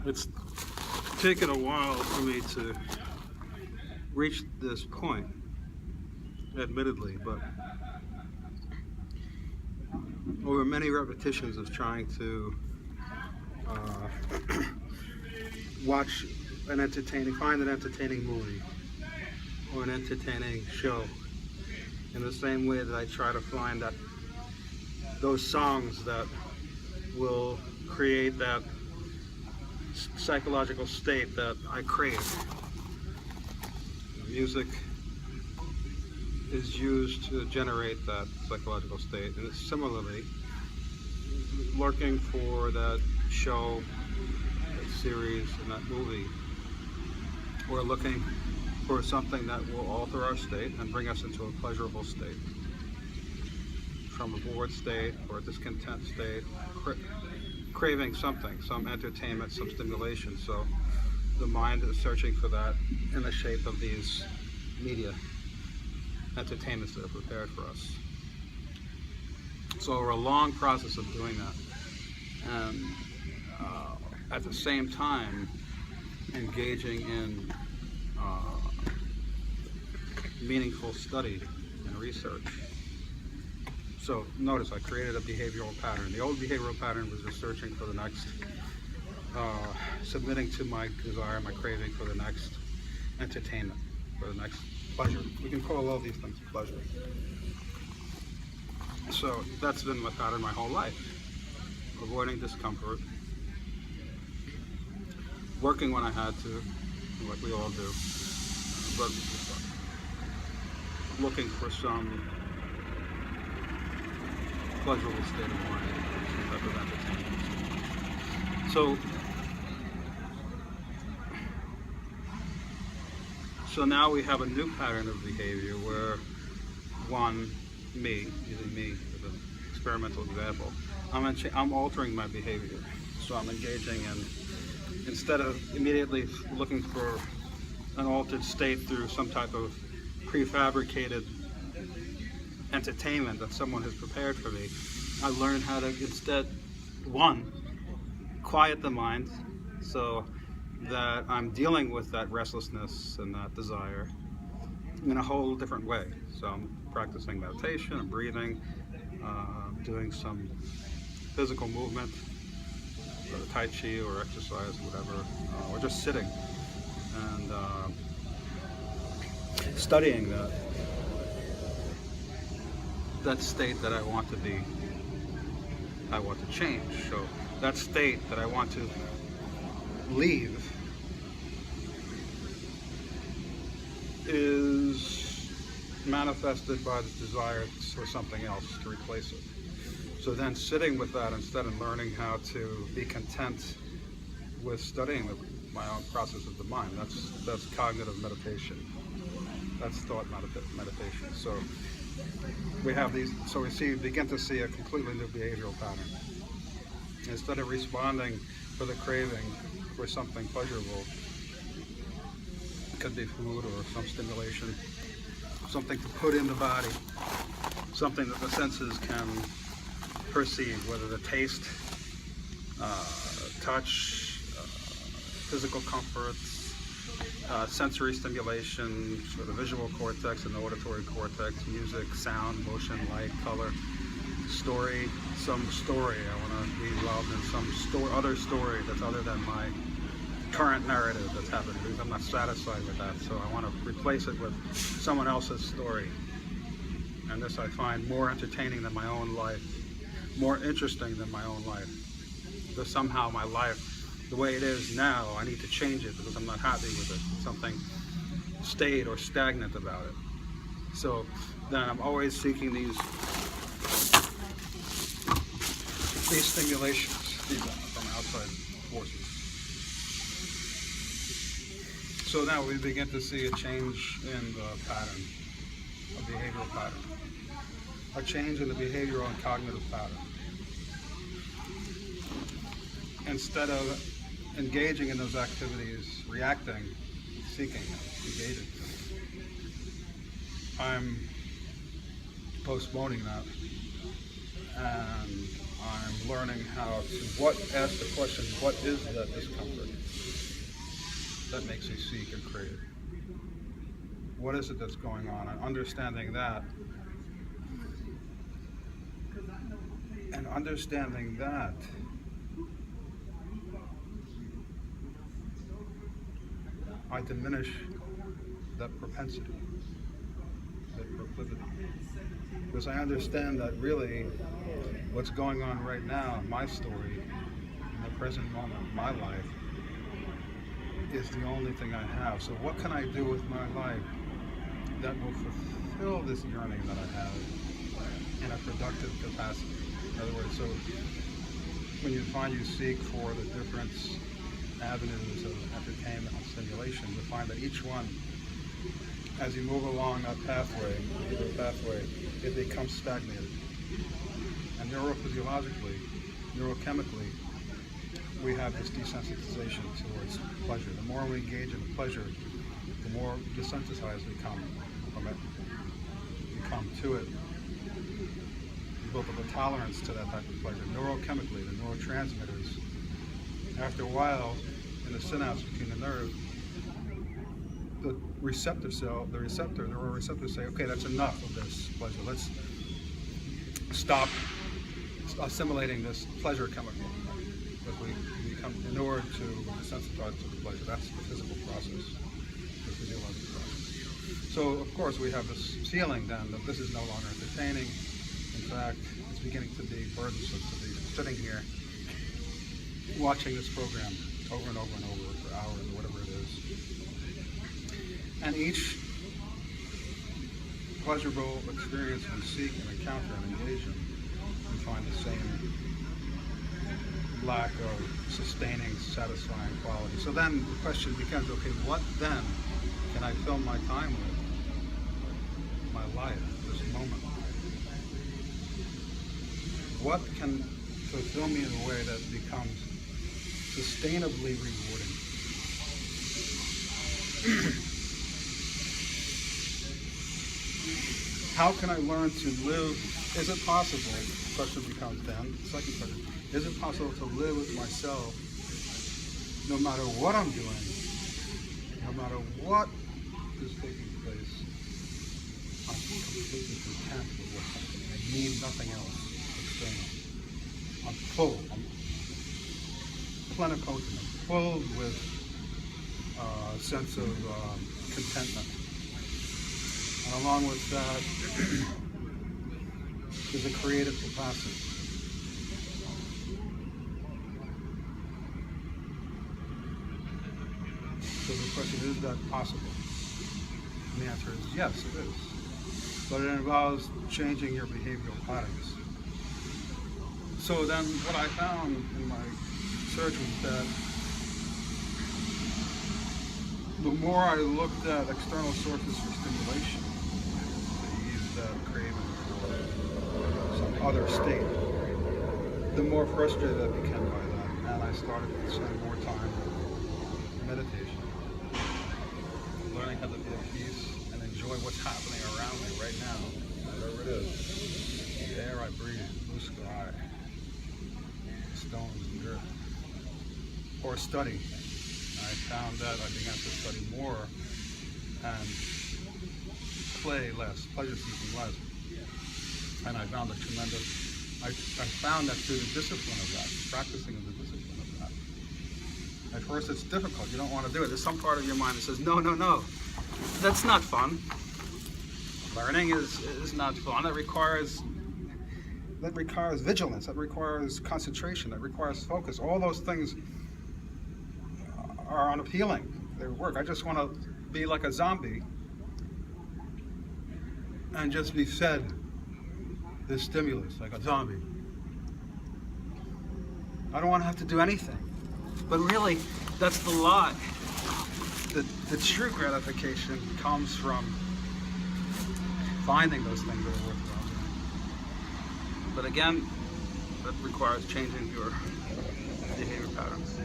It's taken a while for me to reach this point, admittedly, but over many repetitions of trying to watch find an entertaining movie or an entertaining show, in the same way that I try to find those songs that will create that psychological state that I crave. Music is used to generate that psychological state, and it's similarly looking for that show, that series, and that movie. We're looking for something that will alter our state and bring us into a pleasurable state, from a bored state or a discontent state, craving something, some entertainment, some stimulation. So the mind is searching for that in the shape of these media entertainments that are prepared for us. So we're a long process of doing that, and at the same time engaging in meaningful study and research. So notice I created a behavioral pattern. The old behavioral pattern was just searching for the next, submitting to my desire, my craving for the next entertainment, for the next pleasure. We can call all these things pleasure. So that's been my pattern my whole life. Avoiding discomfort, working when I had to, like we all do, but looking for some pleasurable state of mind, some type of entertainment. So now we have a new pattern of behavior where using me as an experimental example, I'm altering my behavior. So I'm engaging in, instead of immediately looking for an altered state through some type of prefabricated entertainment that someone has prepared for me, I learned how to instead, quiet the mind so that I'm dealing with that restlessness and that desire in a whole different way. So I'm practicing meditation, I'm breathing, doing some physical movement, whether Tai Chi or exercise, whatever, or just sitting and studying that state that I want to be, I want to change. So that state that I want to leave is manifested by the desire for something else to replace it. So then sitting with that instead and learning how to be content with studying my own process of the mind, that's cognitive meditation. That's thought meditation. So we have these, so we begin to see a completely new behavioral pattern. Instead of responding for the craving for something pleasurable, it could be food or some stimulation, something to put in the body, something that the senses can perceive, whether the taste, touch, physical comfort, sensory stimulation for the visual cortex and the auditory cortex, music, sound, motion, light, color, story, some story. I want to be involved in some other story that's other than my current narrative that's happening, because I'm not satisfied with that. So I want to replace it with someone else's story. And this I find more entertaining than my own life, more interesting than my own life. Because somehow my life, the way it is now, I need to change it because I'm not happy with it. Something stayed or stagnant about it. So then I'm always seeking these stimulations from outside forces. So now we begin to see a change in the pattern, a behavioral pattern, a change in the behavioral and cognitive pattern. Instead of engaging in those activities, reacting, seeking, engaging, I'm postponing that and I'm learning how to ask the question, what is that discomfort that makes me seek and crave? What is it that's going on? And understanding that, I diminish that propensity, that proclivity. Because I understand that really what's going on right now in my story, in the present moment of my life, is the only thing I have. So what can I do with my life that will fulfill this yearning that I have in a productive capacity? In other words, so when you find you seek for the different avenues of entertainment and stimulation, you find that each one, as you move along that pathway, it becomes stagnated. And neurophysiologically, neurochemically, we have this desensitization towards pleasure. The more we engage in pleasure, the more desensitized we become from it. We come to it. We build up a tolerance to that type of pleasure. Neurochemically, the neurotransmitters, after a while, in the synapse between the nerve, the neuroreceptors say, okay, that's enough of this pleasure. Let's stop assimilating this pleasure chemical. Because we become inured to desensitize to the pleasure. That's the physical process, the physiological process. So, of course, we have this feeling then that this is no longer entertaining. In fact, it's beginning to be burdensome to be sitting here watching this program over and over and over for hours or whatever it is. And each pleasurable experience we seek and encounter and engage in, we find the same lack of sustaining, satisfying quality. So then the question becomes, okay, what then can I fill my time with? My life, this moment. What can fulfill me in a way that becomes sustainably rewarding? How can I learn to live? Is it possible? The question becomes then, the second question, is it possible to live with myself no matter what I'm doing, no matter what is taking place? I'm completely content with what's happening. I need nothing else external. I'm full. I'm plenipotent. I'm filled with a sense of contentment. And along with that is a creative capacity. So the question is that possible? And the answer is yes, it is. But it involves changing your behavioral patterns. So then what I found in my research was that the more I looked at external sources for stimulation, that craving for some other state, the more frustrated I became by that, and I started to spend more time in meditation, learning how to be at peace and enjoy what's happening around me right now, whatever it is. The air I breathe, blue sky, stones and earth. Or study. I found that I began to study more and play less, pleasure seeking less. And I found I found that through the discipline of that, practicing of the discipline of that. At first it's difficult, you don't want to do it. There's some part of your mind that says, no, that's not fun. Learning is not fun. That requires vigilance, that requires concentration, that requires focus. All those things are unappealing. They work. I just want to be like a zombie and just be fed this stimulus like a zombie. I don't want to have to do anything. But really, that's the lie. The true gratification comes from finding those things that are worthwhile. But again, that requires changing your behavior patterns.